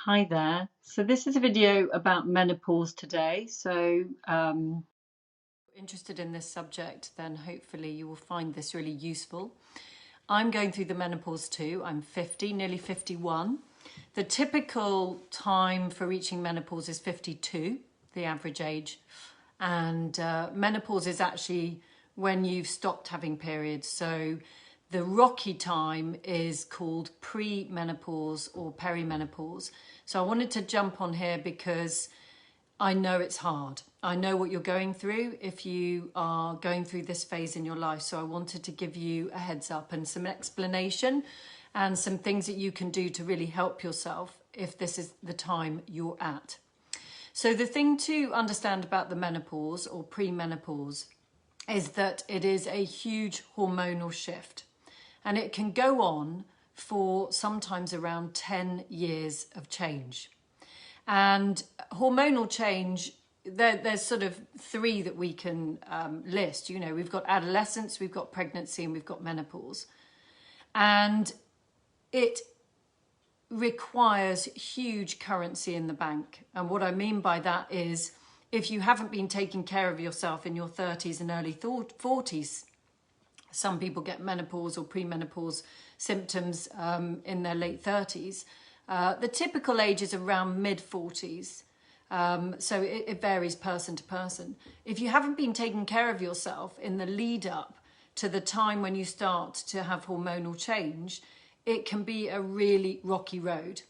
Hi there. So this is a video about menopause today. Interested in this subject, then hopefully you will find this really useful. I'm going through the menopause too. I'm 50, nearly 51. The typical time for reaching menopause is 52, the average age. And menopause is actually when you've stopped having periods. So the rocky time is called pre-menopause or perimenopause. So I wanted to jump on here because I know it's hard. I know what you're going through if you are going through this phase in your life. So I wanted to give you a heads up and some explanation and some things that you can do to really help yourself if this is the time you're at. So the thing to understand about the menopause or pre-menopause is that it is a huge hormonal shift, and it can go on for sometimes around 10 years of change. And hormonal change, there's sort of three that we can list. You know, we've got adolescence, we've got pregnancy, and we've got menopause. And it requires huge currency in the bank. And what I mean by that is if you haven't been taking care of yourself in your 30s and early 40s, some people get menopause or premenopause symptoms in their late 30s. The typical age is around mid-40s. So it varies person to person. If you haven't been taking care of yourself in the lead up to the time when you start to have hormonal change, it can be a really rocky road.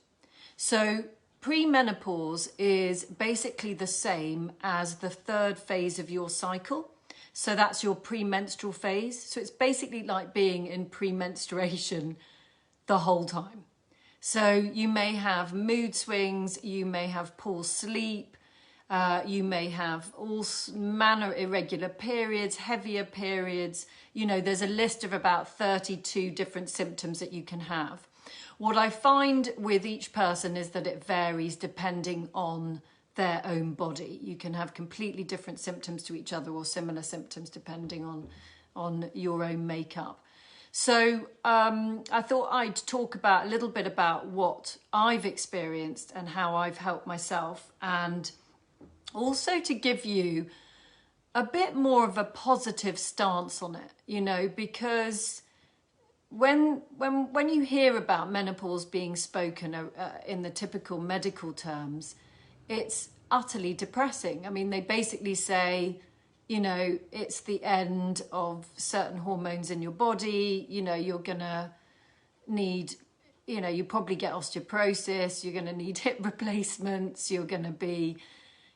So premenopause is basically the same as the third phase of your cycle. So that's your premenstrual phase. So it's basically like being in premenstruation the whole time. So you may have mood swings, you may have poor sleep, you may have all manner of irregular periods, heavier periods. You know, there's a list of about 32 different symptoms that you can have. What I find with each person is that it varies depending on their own body. You can have completely different symptoms to each other or similar symptoms depending on your own makeup. So I thought I'd talk a little bit about what I've experienced and how I've helped myself, and also to give you a bit more of a positive stance on it, you know, because when you hear about menopause being spoken in the typical medical terms, it's utterly depressing. I mean, they basically say, you know, it's the end of certain hormones in your body. You know, you're gonna need, you know, you probably get osteoporosis, you're gonna need hip replacements, you're gonna be,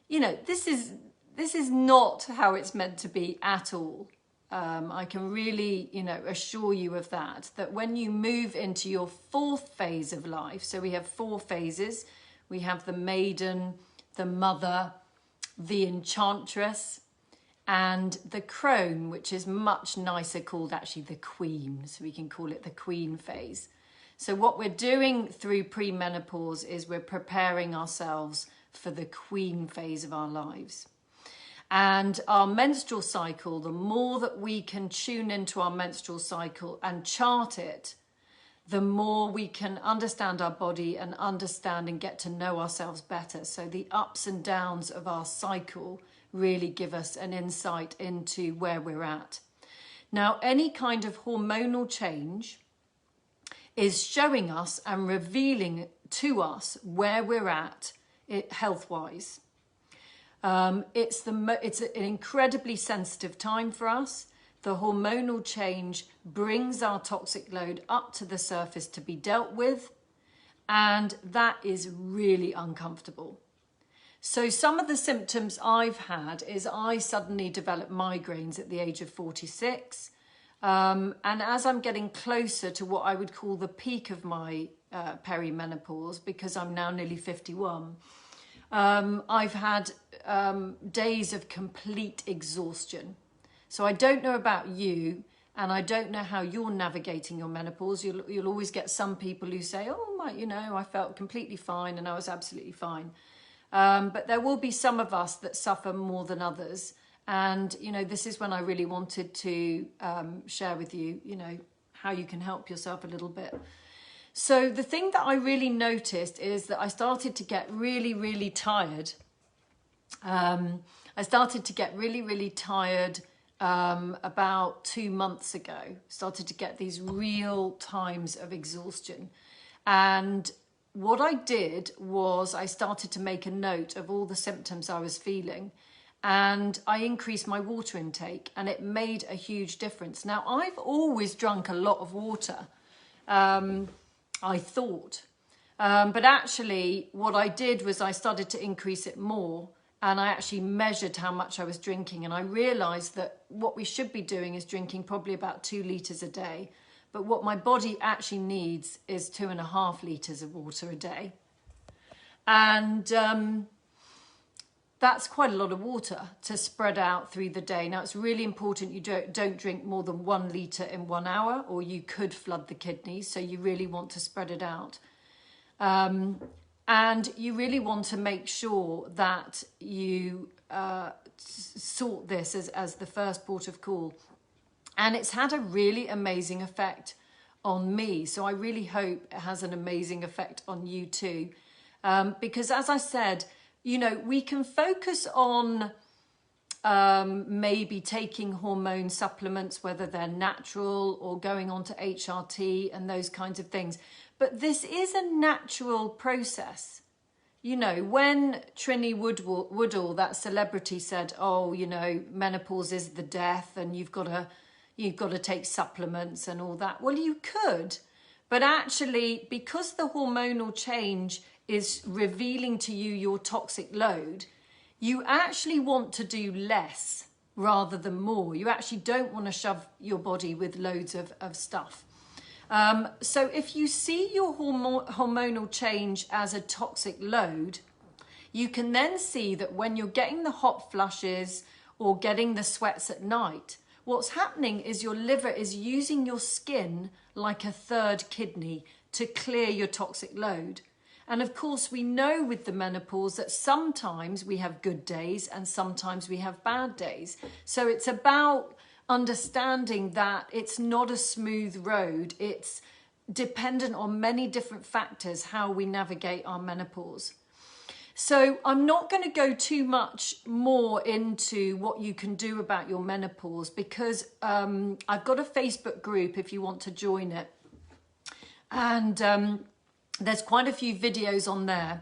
you know, this is not how it's meant to be at all. I can really, you know, assure you of that when you move into your fourth phase of life, so we have 4 phases. We have the maiden, the mother, the enchantress, and the crone, which is much nicer called actually the queen. So we can call it the queen phase. So what we're doing through premenopause is we're preparing ourselves for the queen phase of our lives. And our menstrual cycle, the more that we can tune into our menstrual cycle and chart it, the more we can understand our body and understand and get to know ourselves better. So the ups and downs of our cycle really give us an insight into where we're at. Now, any kind of hormonal change is showing us and revealing to us where we're at health-wise. It's an incredibly sensitive time for us. The hormonal change brings our toxic load up to the surface to be dealt with, and that is really uncomfortable. So some of the symptoms I've had is I suddenly developed migraines at the age of 46. And as I'm getting closer to what I would call the peak of my perimenopause, because I'm now nearly 51, I've had days of complete exhaustion. So I don't know about you, and I don't know how you're navigating your menopause. You'll always get some people who say, oh, you know, I felt completely fine and I was absolutely fine. But there will be some of us that suffer more than others. And, you know, this is when I really wanted to share with you, you know, how you can help yourself a little bit. So the thing that I really noticed is that I started to get really, really tired. I started to get really, really tired about 2 months ago. Started to get these real times of exhaustion. And what I did was I started to make a note of all the symptoms I was feeling, and I increased my water intake, and it made a huge difference. Now, I've always drunk a lot of water, I thought. But actually, what I did was I started to increase it more, and I actually measured how much I was drinking, and I realized that what we should be doing is drinking probably about 2 litres a day. But what my body actually needs is 2.5 litres of water a day. And that's quite a lot of water to spread out through the day. Now, it's really important you don't drink more than 1 litre in 1 hour, or you could flood the kidneys. So you really want to spread it out. And you really want to make sure that you sort this as the first port of call. And it's had a really amazing effect on me. So I really hope it has an amazing effect on you too. Because as I said, you know, we can focus on maybe taking hormone supplements, whether they're natural or going on to HRT and those kinds of things. But this is a natural process. You know, when Trinny Woodall, that celebrity, said, oh, you know, menopause is the death and you've got to take supplements and all that. Well, you could, but actually, because the hormonal change is revealing to you your toxic load, you actually want to do less rather than more. You actually don't want to shove your body with loads of stuff. So if you see your hormonal change as a toxic load, you can then see that when you're getting the hot flushes or getting the sweats at night, what's happening is your liver is using your skin like a third kidney to clear your toxic load. And of course, we know with the menopause that sometimes we have good days and sometimes we have bad days. So it's about understanding that it's not a smooth road. It's dependent on many different factors how we navigate our menopause. So I'm not going to go too much more into what you can do about your menopause, because I've got a Facebook group if you want to join it. And there's quite a few videos on there.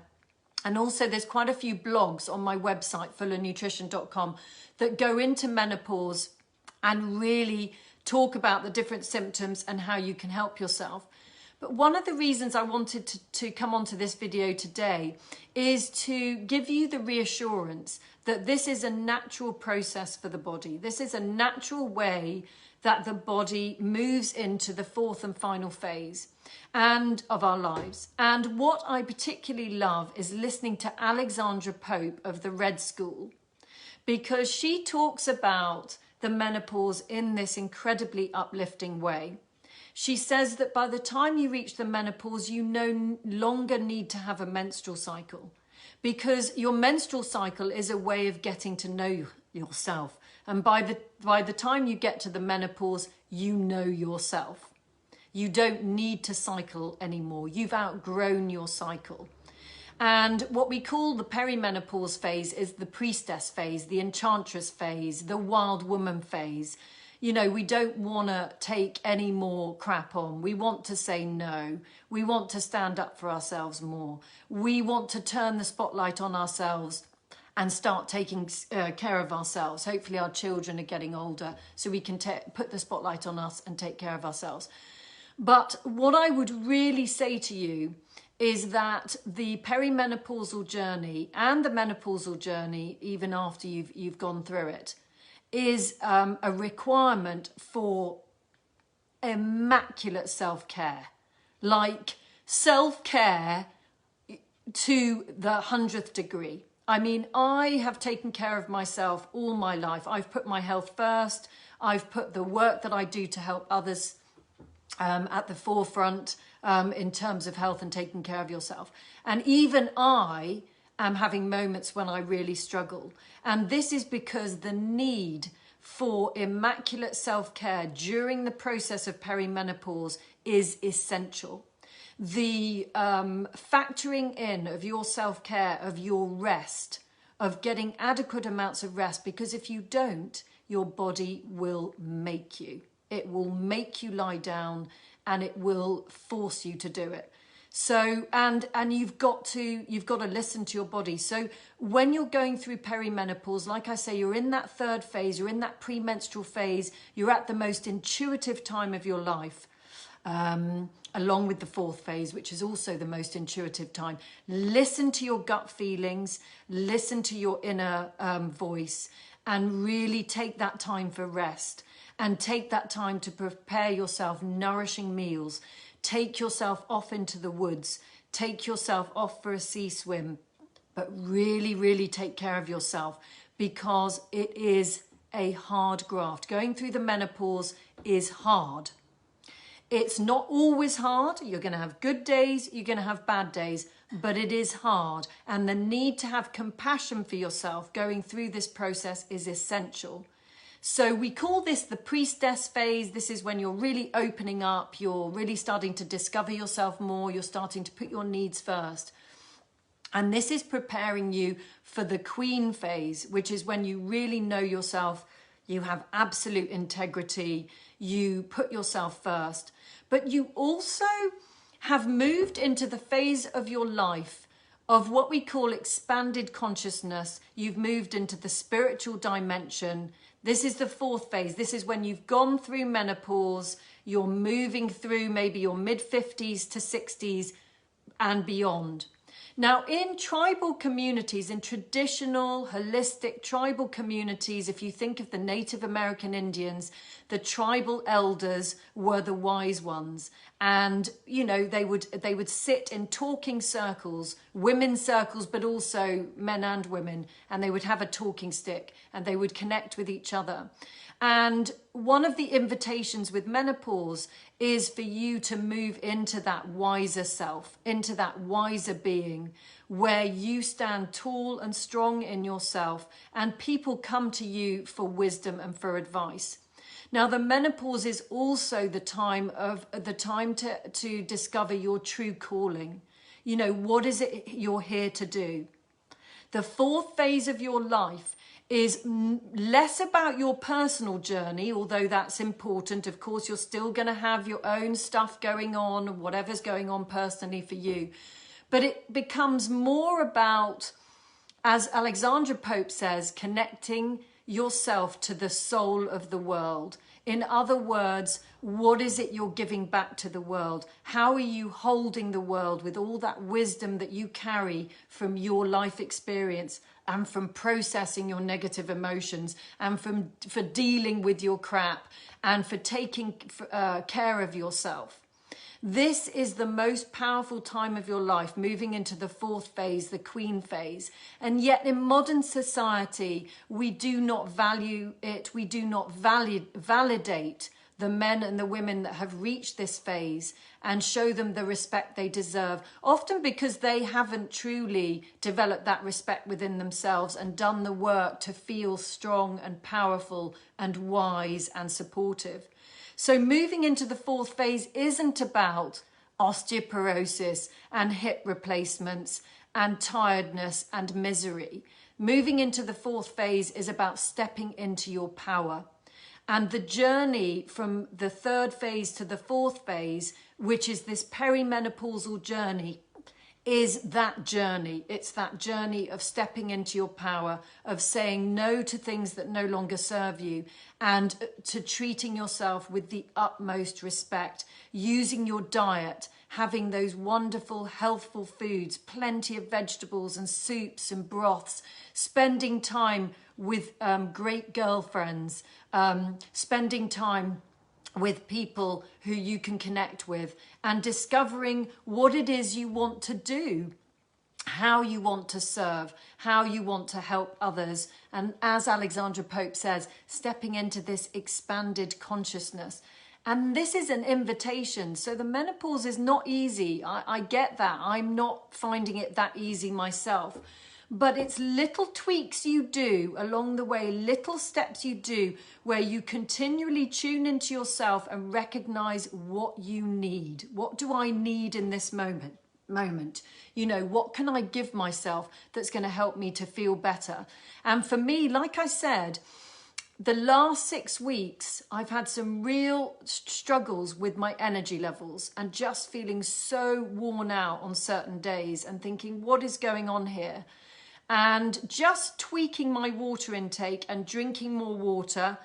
And also there's quite a few blogs on my website, fullernutrition.com, that go into menopause and really talk about the different symptoms and how you can help yourself. But one of the reasons I wanted to come onto this video today is to give you the reassurance that this is a natural process for the body. This is a natural way that the body moves into the fourth and final phase of our lives. And what I particularly love is listening to Alexandra Pope of the Red School, because she talks about the menopause in this incredibly uplifting way. She says that by the time you reach the menopause, you no longer need to have a menstrual cycle, because your menstrual cycle is a way of getting to know yourself. And by the time you get to the menopause, you know yourself. You don't need to cycle anymore. You've outgrown your cycle. And what we call the perimenopause phase is the priestess phase, the enchantress phase, the wild woman phase. You know, we don't want to take any more crap on. We want to say no. We want to stand up for ourselves more. We want to turn the spotlight on ourselves and start taking care of ourselves. Hopefully our children are getting older so we can put the spotlight on us and take care of ourselves. But what I would really say to you is that the perimenopausal journey and the menopausal journey, even after you've gone through it, is a requirement for immaculate self-care. Like self-care to the 100th degree. I mean, I have taken care of myself all my life. I've put my health first. I've put the work that I do to help others at the forefront in terms of health and taking care of yourself. And even I am having moments when I really struggle. And this is because the need for immaculate self-care during the process of perimenopause is essential. the factoring in of your self-care, of your rest, of getting adequate amounts of rest, because if you don't, your body will make you. It will make you lie down and it will force you to do it. So, and you've got to listen to your body. So when you're going through perimenopause, like I say, you're in that third phase, you're in that premenstrual phase, you're at the most intuitive time of your life. Along with the fourth phase, which is also the most intuitive time. Listen to your gut feelings, listen to your inner voice, and really take that time for rest, and take that time to prepare yourself nourishing meals. Take yourself off into the woods, take yourself off for a sea swim, but really, really take care of yourself, because it is a hard graft. Going through the menopause is hard. It's not always hard. You're going to have good days, you're going to have bad days, but it is hard. And the need to have compassion for yourself going through this process is essential. So we call this the priestess phase. This is when you're really opening up, you're really starting to discover yourself more, you're starting to put your needs first. And this is preparing you for the queen phase, which is when you really know yourself, you have absolute integrity, you put yourself first. But you also have moved into the phase of your life of what we call expanded consciousness. You've moved into the spiritual dimension. This is the fourth phase. This is when you've gone through menopause, you're moving through maybe your mid-50s to 60s and beyond. Now, in tribal communities, in traditional, holistic tribal communities, if you think of the Native American Indians, the tribal elders were the wise ones. And, you know, they would sit in talking circles, women's circles, but also men and women, and they would have a talking stick and they would connect with each other. And one of the invitations with menopause is for you to move into that wiser self, into that wiser being, where you stand tall and strong in yourself and people come to you for wisdom and for advice. Now, the menopause is also the time to discover your true calling. You know, what is it you're here to do? The fourth phase of your life is less about your personal journey, although that's important. Of course, you're still going to have your own stuff going on, whatever's going on personally for you. But it becomes more about, as Alexandra Pope says, connecting yourself to the soul of the world. In other words, what is it you're giving back to the world? How are you holding the world with all that wisdom that you carry from your life experience and from processing your negative emotions and for dealing with your crap and for taking care of yourself? This is the most powerful time of your life, moving into the fourth phase, the queen phase. And yet in modern society, we do not value it. We do not validate the men and the women that have reached this phase and show them the respect they deserve, often because they haven't truly developed that respect within themselves and done the work to feel strong and powerful and wise and supportive. So moving into the fourth phase isn't about osteoporosis and hip replacements and tiredness and misery. Moving into the fourth phase is about stepping into your power. And the journey from the third phase to the fourth phase, which is this perimenopausal journey, is that journey. It's that journey of stepping into your power, of saying no to things that no longer serve you, and to treating yourself with the utmost respect, using your diet, having those wonderful, healthful foods, plenty of vegetables and soups and broths, spending time with great girlfriends, spending time with people who you can connect with, and discovering what it is you want to do, how you want to serve, how you want to help others. And as Alexandra Pope says, stepping into this expanded consciousness. And this is an invitation. So the menopause is not easy. I get that. I'm not finding it that easy myself. But it's little tweaks you do along the way, little steps you do where you continually tune into yourself and recognize what you need. What do I need in this moment? You know, what can I give myself that's going to help me to feel better? And for me, like I said, the last 6 weeks, I've had some real struggles with my energy levels and just feeling so worn out on certain days and thinking, what is going on here? And just tweaking my water intake and drinking more water.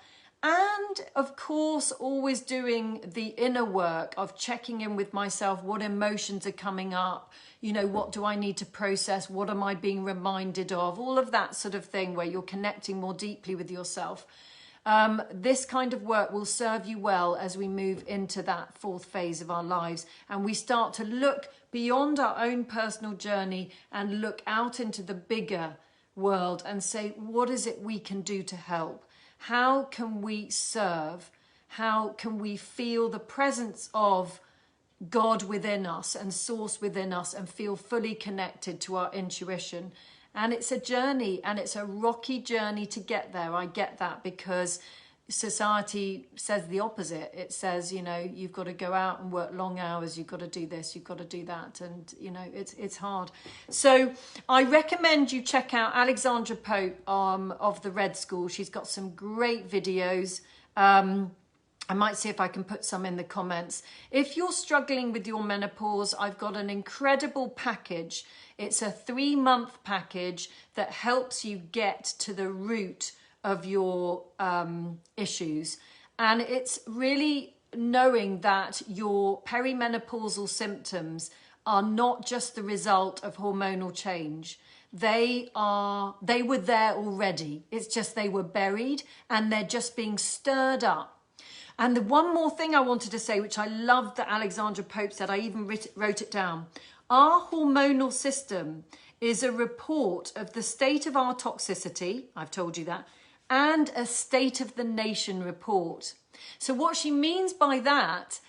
And of course, always doing the inner work of checking in with myself, what emotions are coming up, you know, what do I need to process, what am I being reminded of, all of that sort of thing where you're connecting more deeply with yourself. This kind of work will serve you well as we move into that fourth phase of our lives and we start to look beyond our own personal journey and look out into the bigger world and say, what is it we can do to help? How can we serve? How can we feel the presence of God within us and source within us and feel fully connected to our intuition? And it's a journey, and it's a rocky journey to get there. I get that because society says the opposite. It says, you know, you've got to go out and work long hours, you've got to do this, you've got to do that, and you know, it's hard. So I recommend you check out Alexandra Pope of the Red School. She's got some great videos. I might see if I can put some in the comments. If you're struggling with your menopause, I've got an incredible package. It's a 3-month package that helps you get to the root of your issues. And it's really knowing that your perimenopausal symptoms are not just the result of hormonal change. They were there already. It's just they were buried and they're just being stirred up. And the one more thing I wanted to say, which I loved that Alexandra Pope said, I even wrote it down. Our hormonal system is a report of the state of our toxicity, I've told you that, and a state of the nation report. So what she means by that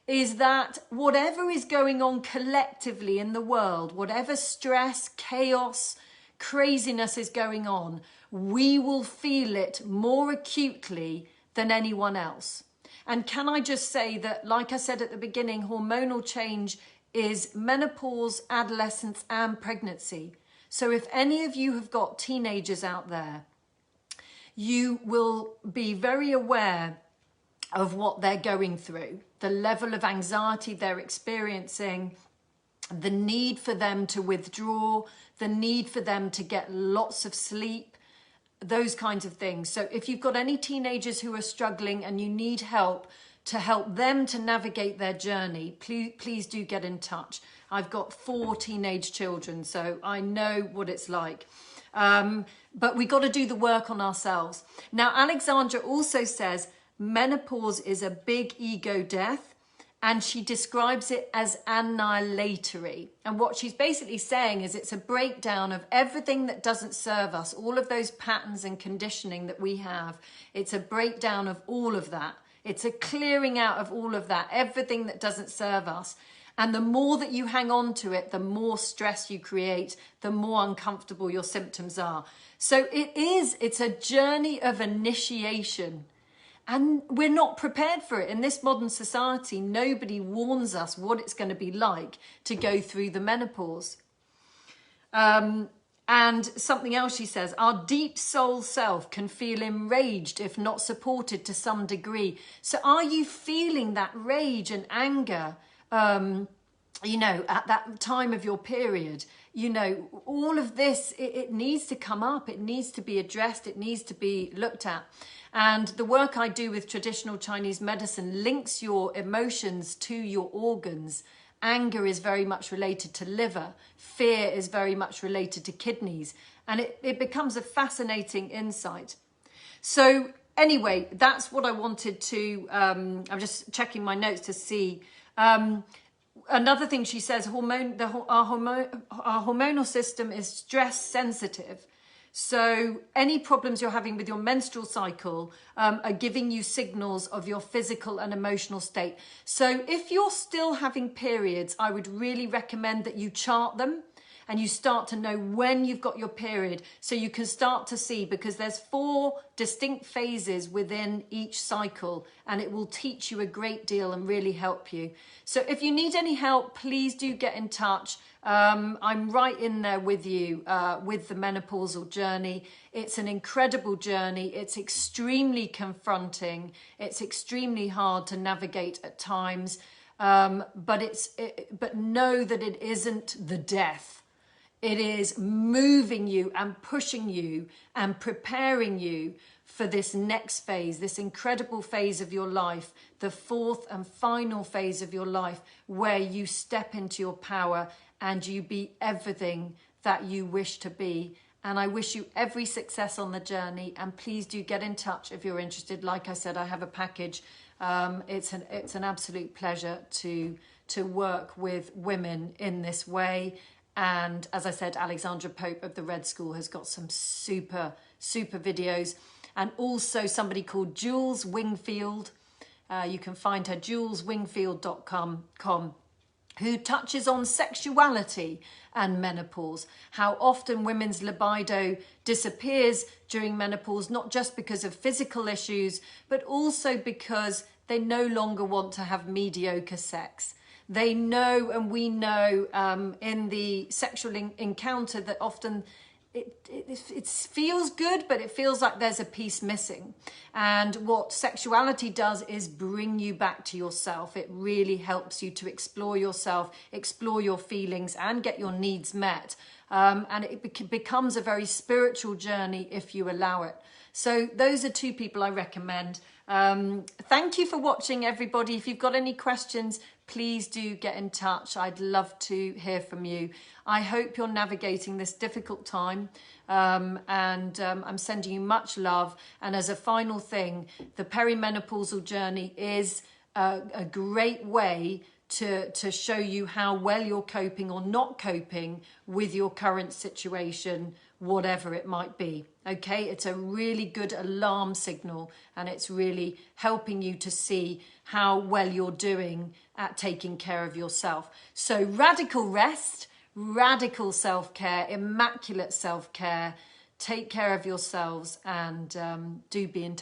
is that whatever is going on collectively in the world, whatever stress, chaos, craziness is going on, we will feel it more acutely than anyone else. And can I just say that, like I said at the beginning, hormonal change is menopause, adolescence, and pregnancy. So if any of you have got teenagers out there, you will be very aware of what they're going through, the level of anxiety they're experiencing, the need for them to withdraw, the need for them to get lots of sleep, those kinds of things. So if you've got any teenagers who are struggling and you need help to help them to navigate their journey, please do get in touch. I've got 4 teenage children, so I know what it's like. But we got to do the work on ourselves. Now, Alexandra also says menopause is a big ego death, and she describes it as annihilatory. And what she's basically saying is it's a breakdown of everything that doesn't serve us, all of those patterns and conditioning that we have. It's a breakdown of all of that. It's a clearing out of all of that, everything that doesn't serve us. And the more that you hang on to it, the more stress you create, the more uncomfortable your symptoms are. So it's a journey of initiation. And we're not prepared for it. In this modern society, nobody warns us what it's going to be like to go through the menopause. And something else she says, our deep soul self can feel enraged if not supported to some degree. So are you feeling that rage and anger, you know, at that time of your period? You know, all of this, it needs to come up. It needs to be addressed. It needs to be looked at. And the work I do with traditional Chinese medicine links your emotions to your organs. Anger is very much related to liver. Fear is very much related to kidneys. And it becomes a fascinating insight. So anyway, that's what I wanted to, I'm just checking my notes to see. Another thing she says, our hormonal system is stress sensitive. So any problems you're having with your menstrual cycle are giving you signals of your physical and emotional state. So if you're still having periods, I would really recommend that you chart them and you start to know when you've got your period, so you can start to see, because there's 4 distinct phases within each cycle, and it will teach you a great deal and really help you. So if you need any help, please do get in touch. I'm right in there with you with the menopausal journey. It's an incredible journey. It's extremely confronting. It's extremely hard to navigate at times, but know that it isn't the death. It is moving you and pushing you and preparing you for this next phase, this incredible phase of your life, the 4th and final phase of your life, where you step into your power and you be everything that you wish to be. And I wish you every success on the journey, and please do get in touch if you're interested. Like I said, I have a package. It's an absolute pleasure to work with women in this way. And as I said, Alexandra Pope of the Red School has got some super videos. And also somebody called Jules Wingfield. You can find her, juleswingfield.com, who touches on sexuality and menopause, how often women's libido disappears during menopause, not just because of physical issues, but also because they no longer want to have mediocre sex. They know, and we know in the sexual encounter, that often it feels good, but it feels like there's a piece missing. And what sexuality does is bring you back to yourself. It really helps you to explore yourself, explore your feelings, and get your needs met. And it becomes a very spiritual journey if you allow it. So those are 2 people I recommend. Thank you for watching, everybody. If you've got any questions, please do get in touch. I'd love to hear from you. I hope you're navigating this difficult time, and I'm sending you much love. And as a final thing, the perimenopausal journey is a great way to show you how well you're coping or not coping with your current situation, whatever it might be. Okay, it's a really good alarm signal, and it's really helping you to see how well you're doing at taking care of yourself. So radical rest, radical self-care, immaculate self-care. Take care of yourselves, and do be in touch.